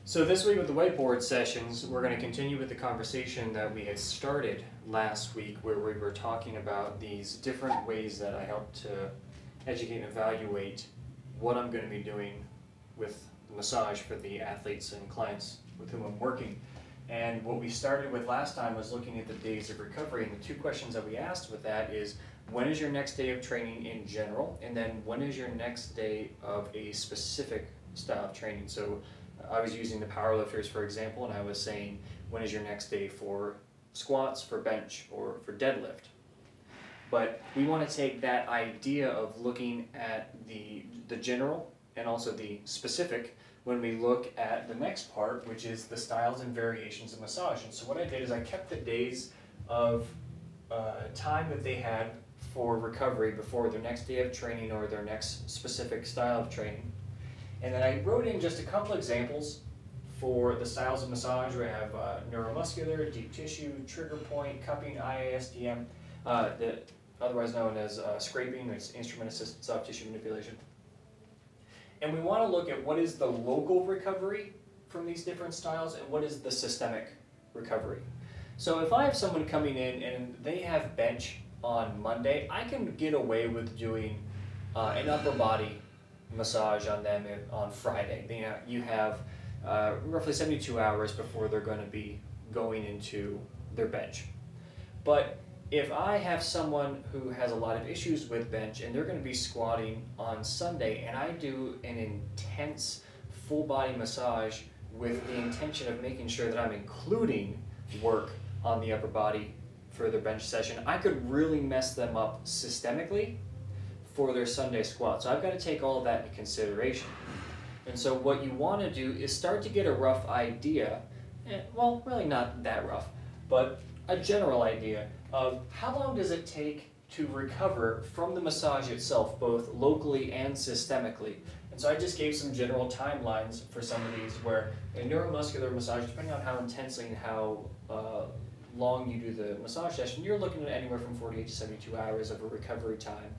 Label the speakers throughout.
Speaker 1: So this week with the whiteboard sessions, we're going to continue with the conversation that we had started last week where we were talking about these different ways that I help to educate and evaluate what I'm going to be doing with the massage for the athletes and clients with whom I'm working. And what we started with last time was looking at the days of recovery, and the two questions that we asked with that is, when is your next day of training in general, and then when is your next day of a specific style of training? So I was using the powerlifters for example, and I was saying, when is your next day for squats, for bench, or for deadlift? But we want to take that idea of looking at the general and also the specific when we look at the next part, which is the styles and variations of massage. And so what I did is I kept the days of time that they had for recovery before their next day of training or their next specific style of training. And then I wrote in just a couple examples for the styles of massage. We have neuromuscular, deep tissue, trigger point, cupping, IASDM, otherwise known as scraping, it's instrument-assisted soft tissue manipulation. And we want to look at what is the local recovery from these different styles and what is the systemic recovery. So if I have someone coming in and they have bench on Monday, I can get away with doing an upper body massage on them on Friday. You have roughly 72 hours before they're going to be going into their bench. But if I have someone who has a lot of issues with bench and they're going to be squatting on Sunday, and I do an intense full body massage with the intention of making sure that I'm including work on the upper body for their bench session, I could really mess them up systemically for their Sunday squat. So I've got to take all of that into consideration. And so what you want to do is start to get a rough idea, well, really not that rough, but a general idea of how long does it take to recover from the massage itself, both locally and systemically. And so I just gave some general timelines for some of these where a neuromuscular massage, depending on how intensely and how long you do the massage session, you're looking at anywhere from 48 to 72 hours of a recovery time.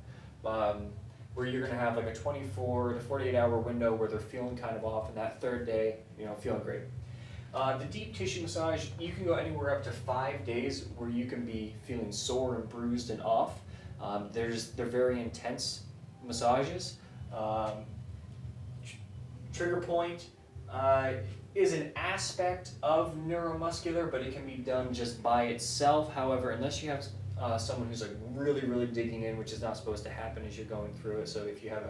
Speaker 1: Where you're going to have like a 24 to 48 hour window where they're feeling kind of off, and that third day, feeling great. The deep tissue massage, you can go anywhere up to 5 days where you can be feeling sore and bruised and off. They're very intense massages. Trigger point is an aspect of neuromuscular, but it can be done just by itself. However, unless you have someone who's like really digging in, which is not supposed to happen as you're going through it. So if you have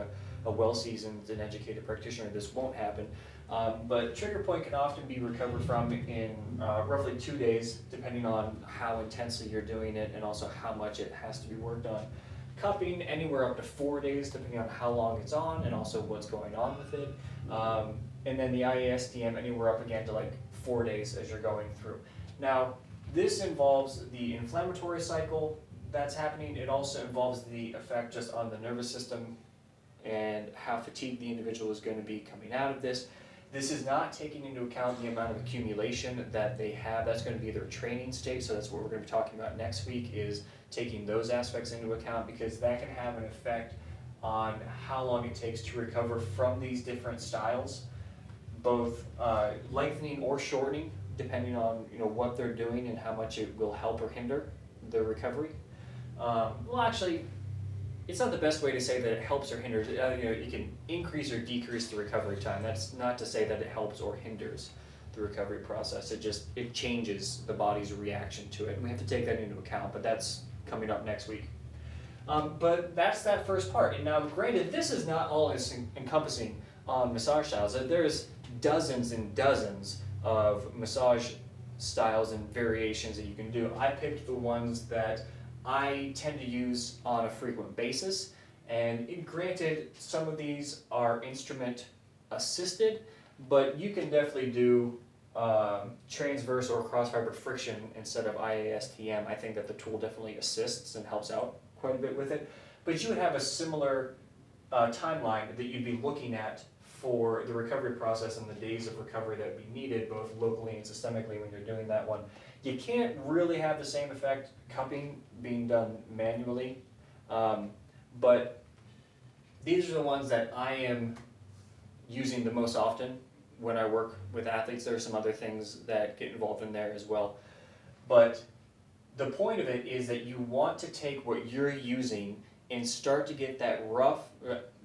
Speaker 1: a well-seasoned and educated practitioner, this won't happen. But trigger point can often be recovered from in roughly 2 days, depending on how intensely you're doing it and also how much it has to be worked on. Cupping, anywhere up to 4 days, depending on how long it's on and also what's going on with it. And then the IASDM, anywhere up again to like 4 days as you're going through. Now, this involves the inflammatory cycle that's happening. It also involves the effect just on the nervous system and how fatigued the individual is going to be coming out of this. This is not taking into account the amount of accumulation that they have. That's going to be their training state, so that's what we're going to be talking about next week, is taking those aspects into account, because that can have an effect on how long it takes to recover from these different styles, both lengthening or shortening, depending on what they're doing and how much it will help or hinder their recovery. Well, actually, it's not the best way to say that it helps or hinders. You can increase or decrease the recovery time. That's not to say that it helps or hinders the recovery process. It changes the body's reaction to it, and we have to take that into account. But that's coming up next week. But that's that first part. And now, granted, this is not all encompassing on massage styles. There's dozens and dozens of massage styles and variations that you can do. I picked the ones that I tend to use on a frequent basis, and granted, some of these are instrument assisted, but you can definitely do transverse or cross-fiber friction instead of IASTM. I think that the tool definitely assists and helps out quite a bit with it, but you would have a similar timeline that you'd be looking at for the recovery process and the days of recovery that would be needed, both locally and systemically when you're doing that one. You can't really have the same effect cupping being done manually, but these are the ones that I am using the most often when I work with athletes, there are some other things that get involved in there as well. But the point of it is that you want to take what you're using and start to get that rough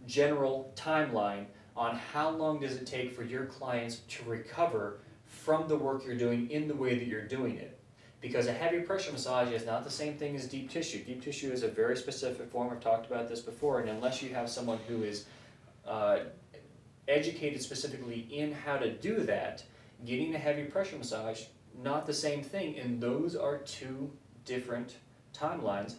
Speaker 1: general timeline on how long does it take for your clients to recover from the work you're doing in the way that you're doing it. Because a heavy pressure massage is not the same thing as deep tissue. Deep tissue is a very specific form. I've talked about this before, and unless you have someone who is educated specifically in how to do that, getting a heavy pressure massage, not the same thing, and those are two different timelines.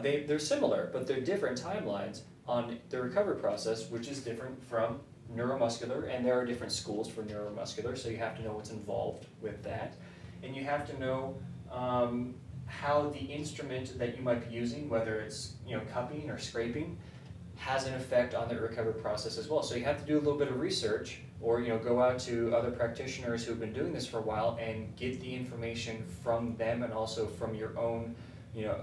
Speaker 1: They're similar, but they're different timelines on the recovery process, which is different from neuromuscular, and there are different schools for neuromuscular, so you have to know what's involved with that. And you have to know how the instrument that you might be using, whether it's cupping or scraping, has an effect on the recovery process as well. So you have to do a little bit of research, or go out to other practitioners who have been doing this for a while and get the information from them, and also from your own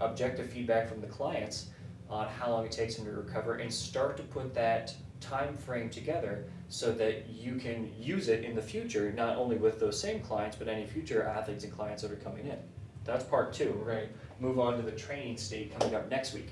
Speaker 1: objective feedback from the clients on how long it takes them to recover, and start to put that time frame together so that you can use it in the future, not only with those same clients, but any future athletes and clients that are coming in. That's part two. We're going to move on to the training state coming up next week.